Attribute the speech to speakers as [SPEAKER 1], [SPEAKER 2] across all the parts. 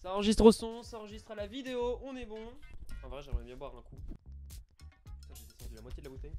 [SPEAKER 1] Ça enregistre au son, ça enregistre à la vidéo, on est bon. En vrai, j'aimerais bien boire un coup. Putain, j'ai descendu la moitié de la bouteille.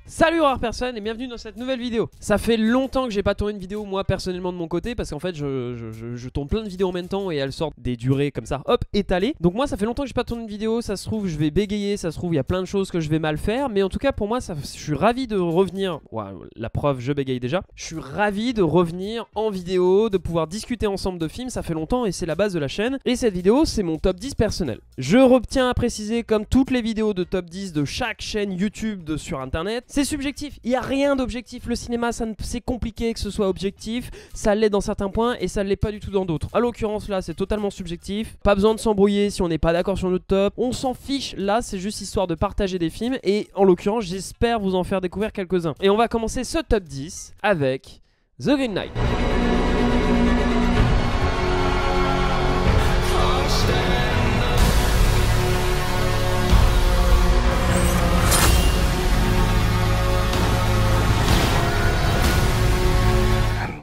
[SPEAKER 1] Salut rares personnes et bienvenue dans cette nouvelle vidéo. Ça fait longtemps que j'ai pas tourné une vidéo moi personnellement de mon côté parce qu'en fait je tourne plein de vidéos en même temps et elles sortent des durées comme ça hop étalées. Donc moi ça fait longtemps que j'ai pas tourné une vidéo, ça se trouve je vais bégayer, ça se trouve il y a plein de choses que je vais mal faire, mais en tout cas pour moi je suis ravi de revenir. Ouais, la preuve je bégaye déjà. Je suis ravi de revenir en vidéo, de pouvoir discuter ensemble de films, ça fait longtemps et c'est la base de la chaîne. Et cette vidéo c'est mon top 10 personnel. Je retiens à préciser comme toutes les vidéos de top 10 de chaque chaîne YouTube sur internet, c'est subjectif, il n'y a rien d'objectif. Le cinéma, c'est compliqué que ce soit objectif, ça l'est dans certains points et ça ne l'est pas du tout dans d'autres. A l'occurrence là, c'est totalement subjectif, pas besoin de s'embrouiller si on n'est pas d'accord sur notre top, on s'en fiche, là c'est juste histoire de partager des films et en l'occurrence, j'espère vous en faire découvrir quelques-uns. Et on va commencer ce top 10 avec The Green Knight.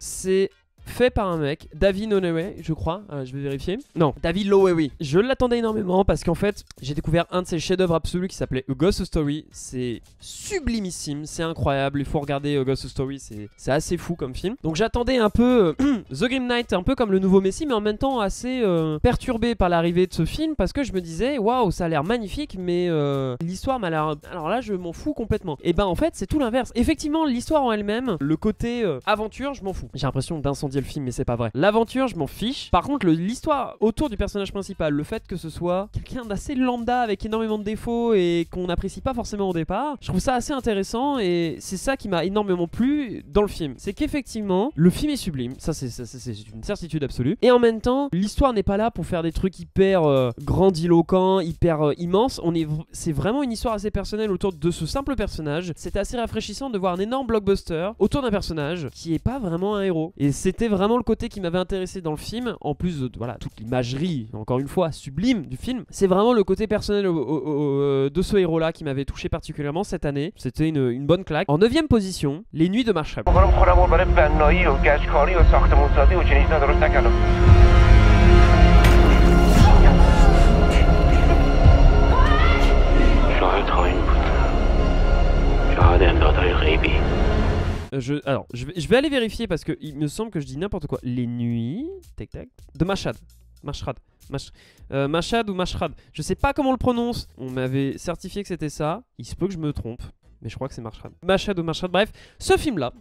[SPEAKER 1] C'est fait par un mec, David Lowery, je crois, je vais vérifier. Non, David Lowery. Je l'attendais énormément parce qu'en fait, j'ai découvert un de ses chefs-d'œuvre absolus qui s'appelait A Ghost Story. C'est sublimissime, c'est incroyable. Il faut regarder A Ghost Story, c'est assez fou comme film. Donc j'attendais un peu The Green Knight, un peu comme le nouveau Messi, mais en même temps assez perturbé par l'arrivée de ce film parce que je me disais, waouh, ça a l'air magnifique, mais l'histoire m'a l'air. Alors là, je m'en fous complètement. Et ben en fait, c'est tout l'inverse. Effectivement, l'histoire en elle-même, le côté aventure, je m'en fous. J'ai l'impression d'incendier le film, mais c'est pas vrai. L'aventure, je m'en fiche. Par contre, l'histoire autour du personnage principal, le fait que ce soit quelqu'un d'assez lambda avec énormément de défauts et qu'on n'apprécie pas forcément au départ, je trouve ça assez intéressant et c'est ça qui m'a énormément plu dans le film. C'est qu'effectivement, le film est sublime, ça c'est une certitude absolue. Et en même temps, l'histoire n'est pas là pour faire des trucs hyper grandiloquents, hyper immenses. C'est vraiment une histoire assez personnelle autour de ce simple personnage. C'était assez rafraîchissant de voir un énorme blockbuster autour d'un personnage qui est pas vraiment un héros. Et c'était vraiment le côté qui m'avait intéressé dans le film, en plus de voilà, toute l'imagerie, encore une fois, sublime du film. C'est vraiment le côté personnel de ce héros-là qui m'avait touché particulièrement cette année. C'était une bonne claque. En 9ème position, Les Nuits de Marshall. Je vais aller vérifier parce qu'il me semble que je dis n'importe quoi. Les Nuits de Mashhad. Mashhad ou Mashrad. Je sais pas comment on le prononce. On m'avait certifié que c'était ça. Il se peut que je me trompe, mais je crois que c'est Mashhad ou Mashrad. Bref, ce film-là,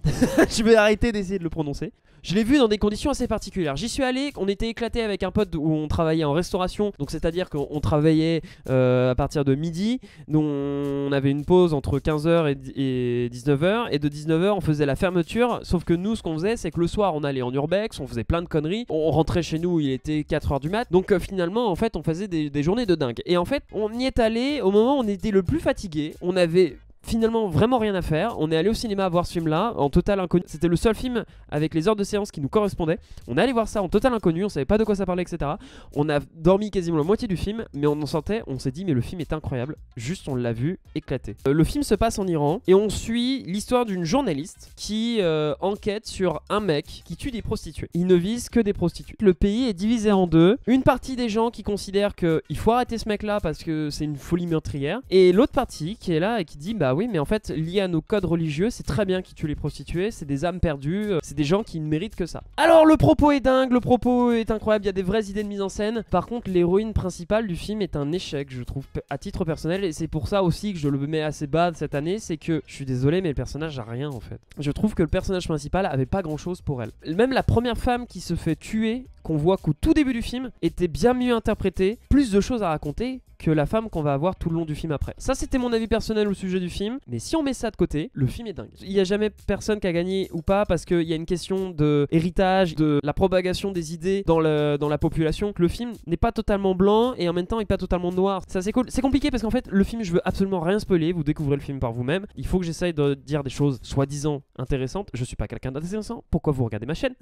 [SPEAKER 1] je vais arrêter d'essayer de le prononcer. Je l'ai vu dans des conditions assez particulières. J'y suis allé, on était éclaté avec un pote où on travaillait en restauration. Donc c'est-à-dire qu'on travaillait à partir de midi. Donc on avait une pause entre 15h et 19h. Et de 19h on faisait la fermeture. Sauf que nous ce qu'on faisait c'est que le soir on allait en urbex, on faisait plein de conneries. On rentrait chez nous, il était 4h du mat. Donc finalement en fait on faisait des journées de dingue. Et en fait on y est allé au moment où on était le plus fatigué. On avait finalement vraiment rien à faire. On est allé au cinéma voir ce film là en total inconnu. C'était le seul film avec les heures de séance qui nous correspondaient. On est allé voir ça en total inconnu, on savait pas de quoi ça parlait, etc. On a dormi quasiment la moitié du film, mais on s'est dit mais le film est incroyable. Juste on l'a vu éclater. Le film se passe en Iran et on suit l'histoire d'une journaliste qui enquête sur un mec qui tue des prostituées. Il ne vise que des prostituées. Le pays est divisé en deux. Une partie des gens qui considèrent qu'il faut arrêter ce mec là parce que c'est une folie meurtrière, et l'autre partie qui est là et qui dit bah oui, mais en fait, lié à nos codes religieux, c'est très bien qu'ils tuent les prostituées, c'est des âmes perdues, c'est des gens qui ne méritent que ça. Alors, le propos est dingue, le propos est incroyable, il y a des vraies idées de mise en scène. Par contre, l'héroïne principale du film est un échec, je trouve, à titre personnel, et c'est pour ça aussi que je le mets assez bas cette année, c'est que, je suis désolé, mais le personnage a rien en fait. Je trouve que le personnage principal avait pas grand chose pour elle. Même la première femme qui se fait tuer, qu'on voit qu'au tout début du film, était bien mieux interprétée, plus de choses à raconter que la femme qu'on va avoir tout le long du film après. Ça c'était mon avis personnel au sujet du film, mais si on met ça de côté, le film est dingue. Il n'y a jamais personne qui a gagné ou pas parce qu'il y a une question de héritage, de la propagation des idées dans la population. Le film n'est pas totalement blanc et en même temps il n'est pas totalement noir. C'est assez cool. C'est compliqué parce qu'en fait le film, je veux absolument rien spoiler, vous découvrez le film par vous-même. Il faut que j'essaye de dire des choses soi-disant intéressantes. Je suis pas quelqu'un d'intéressant, pourquoi vous regardez ma chaîne?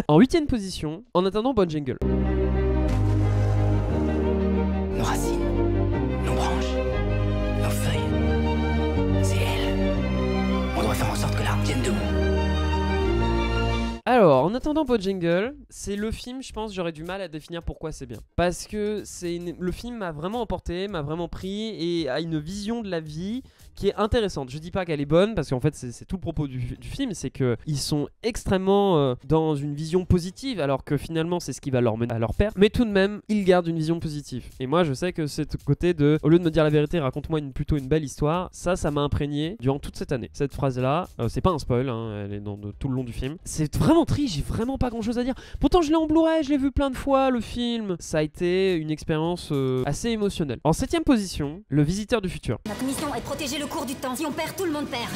[SPEAKER 1] En 8ème position, en attendant, bonne jingle.
[SPEAKER 2] Nos racines, nos branches, nos feuilles, c'est elle. On doit faire en sorte que l'arbre tienne debout.
[SPEAKER 1] Alors, Alors, en attendant Bojangles, c'est le film, je pense, j'aurais du mal à définir pourquoi c'est bien. Parce que le film m'a vraiment emporté, m'a vraiment pris et a une vision de la vie qui est intéressante. Je dis pas qu'elle est bonne parce qu'en fait c'est tout le propos du film, c'est que ils sont extrêmement dans une vision positive alors que finalement c'est ce qui va leur mener à leur perte. Mais tout de même, ils gardent une vision positive. Et moi je sais que c'est côté de, au lieu de me dire la vérité, raconte-moi plutôt une belle histoire. Ça m'a imprégné durant toute cette année. Cette phrase-là, c'est pas un spoil, hein, elle est dans tout le long du film. C'est vraiment triste, j'ai vraiment pas grand-chose à dire. Pourtant je l'ai en Blu-ray, je l'ai vu plein de fois le film. Ça a été une expérience assez émotionnelle. En 7ème position, Le Visiteur du Futur.
[SPEAKER 3] Notre mission est de protéger le cours du temps. Si on perd, tout le monde perd.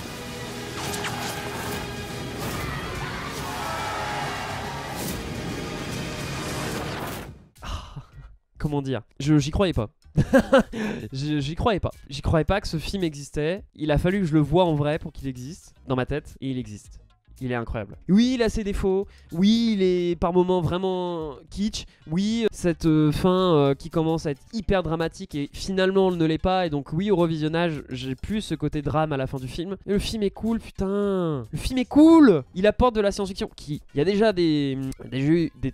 [SPEAKER 1] Comment dire, j'y croyais pas. J'y croyais pas. J'y croyais pas que ce film existait. Il a fallu que je le voie en vrai pour qu'il existe dans ma tête, et il existe. Il est incroyable. Oui, il a ses défauts. Oui, il est par moments vraiment kitsch. Oui, cette fin qui commence à être hyper dramatique et finalement elle ne l'est pas. Et donc oui, au revisionnage, j'ai plus ce côté drame à la fin du film. Et le film est cool, putain. Le film est cool. Il apporte de la science-fiction. Il y a déjà des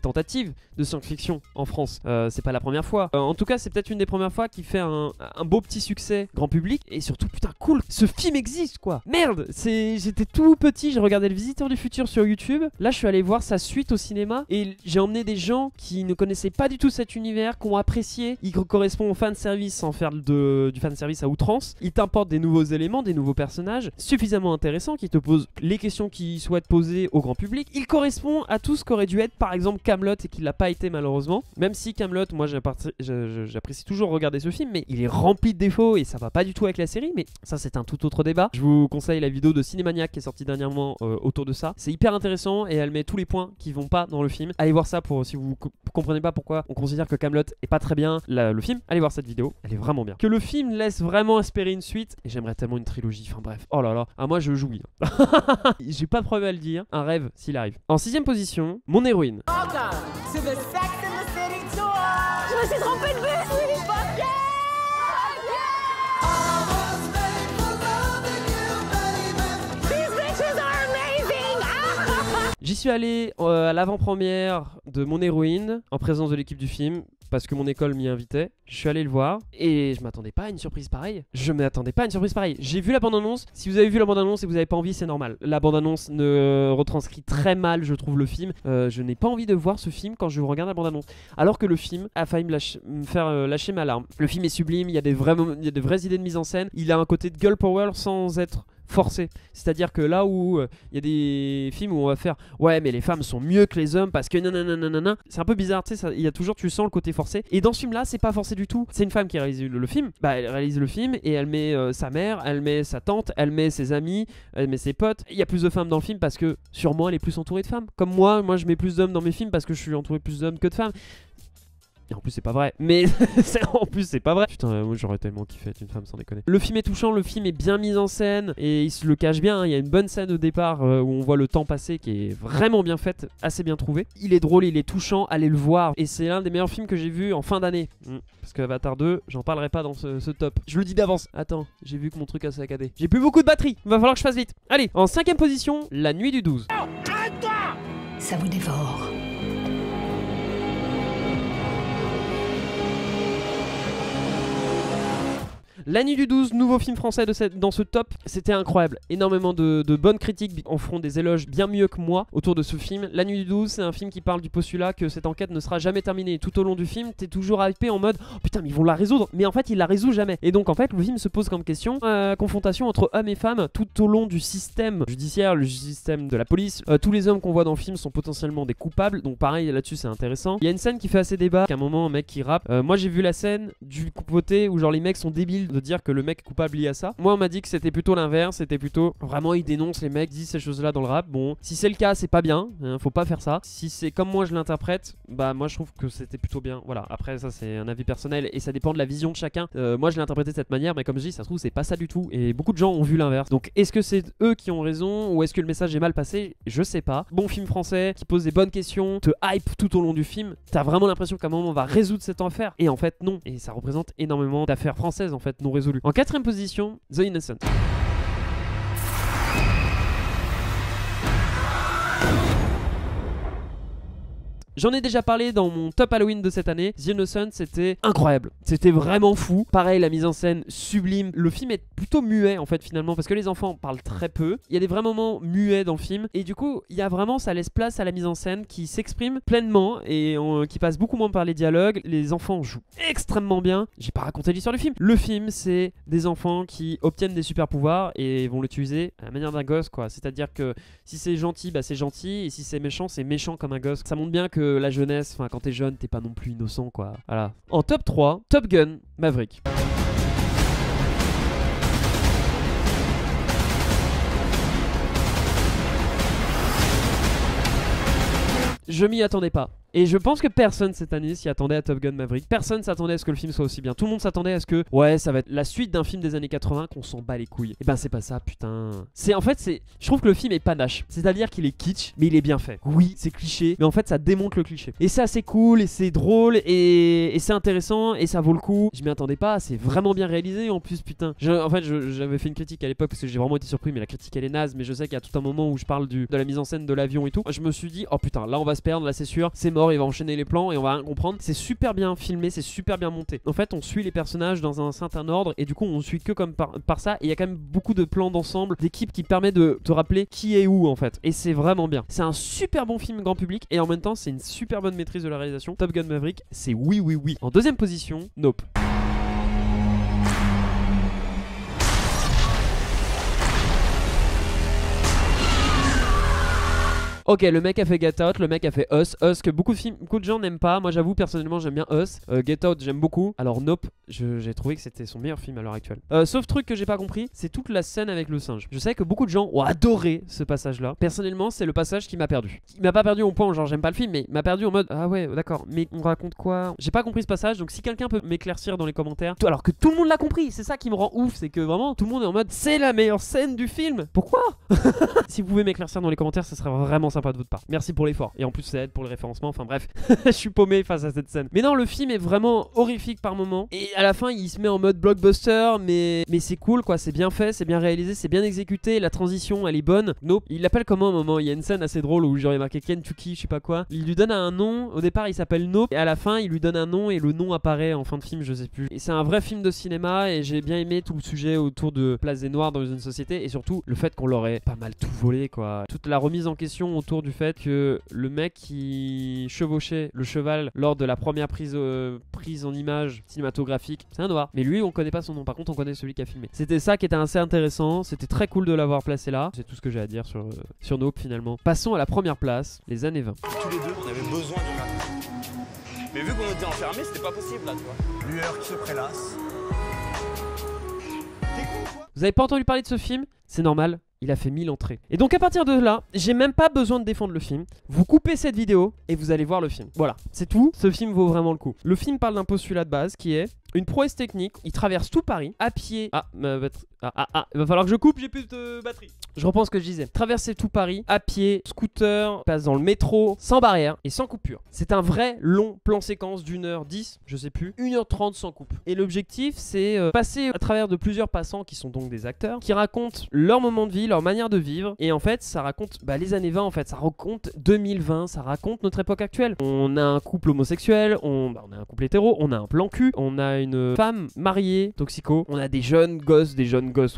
[SPEAKER 1] tentatives de science-fiction en France. C'est pas la première fois. En tout cas, c'est peut-être une des premières fois qui fait un beau petit succès grand public. Et surtout, putain, cool. Ce film existe, quoi. Merde. J'étais tout petit, j'ai regardé Le Visiteur du Futur sur YouTube. Là je suis allé voir sa suite au cinéma et j'ai emmené des gens qui ne connaissaient pas du tout cet univers, qui ont apprécié. Il correspond au fanservice sans faire du fanservice à outrance. Il t'importe des nouveaux éléments, des nouveaux personnages suffisamment intéressants qui te posent les questions qu'ils souhaitent poser au grand public. Il correspond à tout ce qu'aurait dû être par exemple Kaamelott et qui l'a pas été malheureusement. Même si Kaamelott, moi j'apprécie toujours regarder ce film, mais il est rempli de défauts et ça va pas du tout avec la série. Mais ça c'est un tout autre débat. Je vous conseille la vidéo de Cinémaniac qui est sortie dernièrement autour de ça. C'est hyper intéressant et elle met tous les points qui vont pas dans le film. Allez voir ça pour si vous comprenez pas pourquoi on considère que Kaamelott est pas très bien le film. Allez voir cette vidéo, elle est vraiment bien. Que le film laisse vraiment espérer une suite et j'aimerais tellement une trilogie. Enfin bref, oh là là, moi je jouis. J'ai pas de problème à le dire, un rêve s'il arrive. En 6ème position, Mon héroïne.
[SPEAKER 3] Je me suis trompée de bus.
[SPEAKER 1] J'y suis allé à l'avant-première de Mon héroïne en présence de l'équipe du film parce que mon école m'y invitait. Je suis allé le voir et je m'attendais pas à une surprise pareille. J'ai vu la bande-annonce. Si vous avez vu la bande-annonce et que vous avez pas envie, c'est normal. La bande-annonce ne retranscrit très mal, je trouve, le film. Je n'ai pas envie de voir ce film quand je regarde la bande-annonce. Alors que le film a failli me faire lâcher ma larme. Le film est sublime, il y a des vraies idées de mise en scène. Il a un côté de girl power sans être forcé. C'est-à-dire que là où il y a des films où on va faire ouais mais les femmes sont mieux que les hommes parce que nanana, c'est un peu bizarre, tu sais, il y a toujours, tu sens le côté forcé. Et dans ce film là c'est pas forcé du tout. C'est une femme qui réalise le film. Bah elle réalise le film et elle met sa mère, elle met sa tante, elle met ses amis, elle met ses potes. Il y a plus de femmes dans le film parce que sûrement elle est plus entourée de femmes. Comme moi je mets plus d'hommes dans mes films parce que je suis entouré plus d'hommes que de femmes. Et en plus c'est pas vrai, mais en plus c'est pas vrai. Putain, moi j'aurais tellement kiffé être une femme sans déconner. Le film est touchant, le film est bien mis en scène et il se le cache bien, hein. Il y a une bonne scène au départ où on voit le temps passer qui est vraiment bien faite, assez bien trouvée. Il est drôle, il est touchant, allez le voir. Et c'est l'un des meilleurs films que j'ai vu en fin d'année. Parce que Avatar 2, j'en parlerai pas dans ce top. Je le dis d'avance. Attends, j'ai vu que mon truc a saccadé. J'ai plus beaucoup de batterie, il va falloir que je fasse vite. Allez, en 5ème position, La Nuit du 12.
[SPEAKER 3] Ça vous dévore.
[SPEAKER 1] La Nuit du 12, nouveau film français dans ce top, c'était incroyable. Énormément de bonnes critiques en feront des éloges bien mieux que moi autour de ce film. La Nuit du 12, c'est un film qui parle du postulat que cette enquête ne sera jamais terminée. Tout au long du film, t'es toujours hypé en mode oh putain mais ils vont la résoudre, mais en fait ils la résout jamais. Et donc en fait le film se pose comme question confrontation entre hommes et femmes tout au long du système judiciaire, le système de la police. Tous les hommes qu'on voit dans le film sont potentiellement des coupables, donc pareil là-dessus c'est intéressant. Il y a une scène qui fait assez débat, qu'à un moment un mec qui rappe. Moi j'ai vu la scène du côté où genre les mecs sont débiles de dire que le mec est coupable lié à ça. Moi on m'a dit que c'était plutôt l'inverse, c'était plutôt vraiment ils dénoncent les mecs, disent ces choses là dans le rap. Bon, si c'est le cas c'est pas bien, hein, faut pas faire ça. Si c'est comme moi je l'interprète, bah moi je trouve que c'était plutôt bien. Voilà, après ça c'est un avis personnel et ça dépend de la vision de chacun. Moi je l'ai interprété de cette manière, mais comme je dis ça se trouve c'est pas ça du tout et beaucoup de gens ont vu l'inverse. Donc est-ce que c'est eux qui ont raison ou est-ce que le message est mal passé? Je sais pas. Bon film français qui pose des bonnes questions, te hype tout au long du film, t'as vraiment l'impression qu'à un moment on va résoudre cette affaire et en fait non, et ça représente énormément d'affaires françaises en fait non résolues. En 4ème position, The Innocent. J'en ai déjà parlé dans mon top Halloween de cette année. The Innocent, c'était incroyable. C'était vraiment fou. Pareil, la mise en scène sublime. Le film est plutôt muet en fait finalement parce que les enfants parlent très peu. Il y a des vrais moments muets dans le film et du coup, il y a vraiment, ça laisse place à la mise en scène qui s'exprime pleinement et qui passe beaucoup moins par les dialogues. Les enfants jouent extrêmement bien. J'ai pas raconté l'histoire du film. Le film, c'est des enfants qui obtiennent des super pouvoirs et vont l'utiliser à la manière d'un gosse quoi. C'est-à-dire que si c'est gentil, bah c'est gentil et si c'est méchant comme un gosse. Ça montre bien que la jeunesse, enfin quand t'es jeune, t'es pas non plus innocent quoi. Voilà. En top 3, Top Gun Maverick. Je m'y attendais pas. Et je pense que personne cette année s'y attendait à Top Gun Maverick. Personne s'attendait à ce que le film soit aussi bien. Tout le monde s'attendait à ce que, ouais, ça va être la suite d'un film des années 80 qu'on s'en bat les couilles. Et ben c'est pas ça, putain. Je trouve que le film est panache. C'est-à-dire qu'il est kitsch, mais il est bien fait. Oui, c'est cliché, mais en fait ça démonte le cliché. Et c'est assez cool, et c'est drôle, et c'est intéressant, et ça vaut le coup. Je m'y attendais pas, c'est vraiment bien réalisé en plus, putain. J'avais fait une critique à l'époque parce que j'ai vraiment été surpris, mais la critique elle est naze. Mais je sais qu'il y a tout un moment où je parle de la mise en scène de l'avion et tout. Je me suis dit, oh putain, là on va se perdre, là c'est sûr, c'est mort. Il va enchaîner les plans et on va rien comprendre. C'est super bien filmé, c'est super bien monté. En fait, on suit les personnages dans un certain ordre et du coup, on suit que comme par ça. Et il y a quand même beaucoup de plans d'ensemble, d'équipe qui permet de te rappeler qui est où en fait. Et c'est vraiment bien. C'est un super bon film grand public et en même temps, c'est une super bonne maîtrise de la réalisation. Top Gun Maverick, c'est oui, oui, oui. En deuxième position, Nope. Ok, le mec a fait Get Out, le mec a fait Us que beaucoup de gens n'aiment pas. Moi j'avoue personnellement j'aime bien Us. Get Out j'aime beaucoup. Alors Nope, j'ai trouvé que c'était son meilleur film à l'heure actuelle. Sauf truc que j'ai pas compris, c'est toute la scène avec le singe. Je sais que beaucoup de gens ont adoré ce passage là. Personnellement c'est le passage qui m'a perdu. Il m'a pas perdu au point où genre j'aime pas le film, mais il m'a perdu en mode ah ouais d'accord, mais on raconte quoi? J'ai pas compris ce passage, donc si quelqu'un peut m'éclaircir dans les commentaires, alors que tout le monde l'a compris, c'est ça qui me rend ouf, c'est que vraiment tout le monde est en mode c'est la meilleure scène du film. Pourquoi? Si vous pouvez m'éclaircir dans les commentaires, ça serait vraiment sympa de votre part. Merci pour l'effort. Et en plus, ça aide pour le référencement. Enfin bref, je suis paumé face à cette scène. Mais non, le film est vraiment horrifique par moments. Et à la fin, il se met en mode blockbuster. Mais c'est cool quoi. C'est bien fait, c'est bien réalisé, c'est bien exécuté. La transition, elle est bonne. Nope. Il l'appelle comment à un moment? Il y a une scène assez drôle où genre il y a marqué Kentucky, je sais pas quoi. Il lui donne un nom. Au départ, il s'appelle Nope. Et à la fin, il lui donne un nom. Et le nom apparaît en fin de film, je sais plus. Et c'est un vrai film de cinéma. Et j'ai bien aimé tout le sujet autour de Place des Noirs dans une société. Et surtout, le fait qu'on leur ait pas mal tout volé quoi. Toute la remise en question autour du fait que le mec qui chevauchait le cheval lors de la première prise en image cinématographique, c'est un noir. Mais lui, on connaît pas son nom. Par contre, on connaît celui qui a filmé. C'était ça qui était assez intéressant. C'était très cool de l'avoir placé là. C'est tout ce que j'ai à dire sur Nope finalement. Passons à la première place, les années 20.
[SPEAKER 4] Tous les deux, on avait besoin du matin. Mais vu qu'on était enfermés, c'était pas possible là, tu vois. Lueur qui se prélasse. T'es con quoi?
[SPEAKER 1] Vous avez pas entendu parler de ce film? C'est normal. Il a fait 1000 entrées. Et donc à partir de là, j'ai même pas besoin de défendre le film. Vous coupez cette vidéo et vous allez voir le film. Voilà, c'est tout. Ce film vaut vraiment le coup. Le film parle d'un postulat de base qui est une prouesse technique. Il traverse tout Paris à pied. Il va falloir que je coupe, j'ai plus de batterie. Je reprends ce que je disais. Traverser tout Paris à pied, scooter, passe dans le métro, sans barrière et sans coupure. C'est un vrai long plan séquence d'1h10, je sais plus, 1h30 sans coupe. Et l'objectif, c'est passer à travers de plusieurs passants qui sont donc des acteurs, qui racontent leur moment de vie, leur manière de vivre. Et en fait, ça raconte les années 20, en fait. Ça raconte 2020, ça raconte notre époque actuelle. On a un couple homosexuel, on a un couple hétéro, on a un plan cul, on a une femme mariée, toxico, on a des jeunes gosses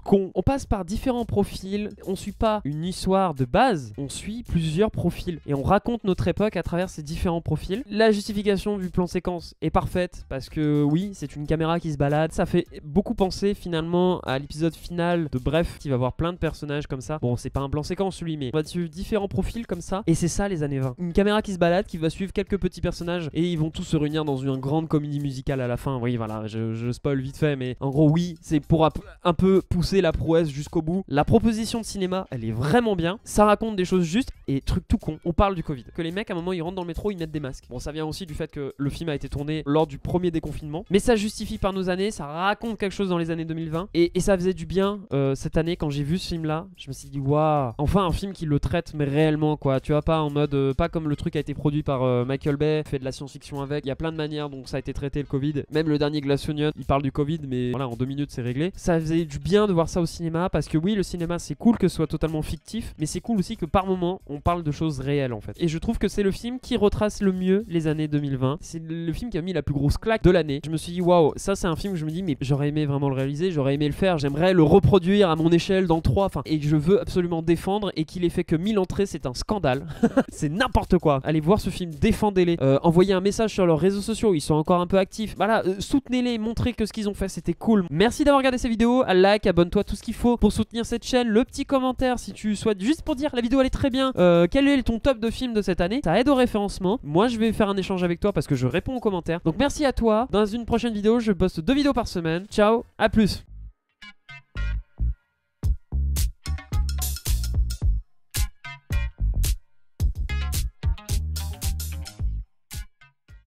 [SPEAKER 1] cons. On passe par différents profils. On suit pas une histoire de base, on suit plusieurs profils. Et on raconte notre époque à travers ces différents profils. La justification du plan séquence est parfaite parce que oui, c'est une caméra qui se balade. Ça fait beaucoup penser finalement à l'épisode final de Bref, qui va avoir plein de personnages comme ça. Bon, c'est pas un plan séquence celui, mais on va suivre différents profils comme ça. Et c'est ça les années 20. Une caméra qui se balade, qui va suivre quelques petits personnages et ils vont tous se réunir dans une grande comédie musicale à la fin. Oui, voilà, je spoil vite fait, mais en gros, oui, c'est pour un peu pousser la prouesse jusqu'au bout. La proposition de cinéma, elle est vraiment bien. Ça raconte des choses justes et truc tout con. On parle du Covid. Que les mecs, à un moment, ils rentrent dans le métro, ils mettent des masques. Bon, ça vient aussi du fait que le film a été tourné lors du premier déconfinement. Mais ça justifie par nos années, ça raconte quelque chose dans les années 2020. Et ça faisait du bien cette année quand j'ai vu ce film-là. Je me suis dit, waouh, enfin un film qui le traite, mais réellement, quoi. Tu vois, pas en mode, pas comme le truc a été produit par Michael Bay, fait de la science-fiction avec. Il y a plein de manières dont ça a été traité le Covid. Même le dernier Glass Onion, il parle du Covid, mais voilà, en 2 minutes c'est réglé. Ça faisait du bien de voir ça au cinéma, parce que oui, le cinéma c'est cool que ce soit totalement fictif, mais c'est cool aussi que par moment on parle de choses réelles en fait. Et je trouve que c'est le film qui retrace le mieux les années 2020. C'est le film qui a mis la plus grosse claque de l'année. Je me suis dit waouh, ça c'est un film que je me dis mais j'aurais aimé vraiment le réaliser, j'aurais aimé le faire, j'aimerais le reproduire à mon échelle dans 3, enfin, et je veux absolument défendre, et qu'il ait fait que 1000 entrées, c'est un scandale. C'est n'importe quoi. Allez voir ce film, défendez-les, envoyez un message sur leurs réseaux sociaux, ils sont encore un peu actifs, voilà, soutenez-les, montrez que ce qu'ils ont fait c'était cool. Merci d'avoir regardé cette vidéo, like, abonne-toi, tout ce qu'il faut pour soutenir cette chaîne, le petit commentaire si tu souhaites, juste pour dire la vidéo elle est très bien, quel est ton top de film de cette année, ça aide au référencement. Moi je vais faire un échange avec toi parce que je réponds aux commentaires, donc merci à toi. Dans une prochaine vidéo je poste 2 vidéos par semaine. Ciao, à plus.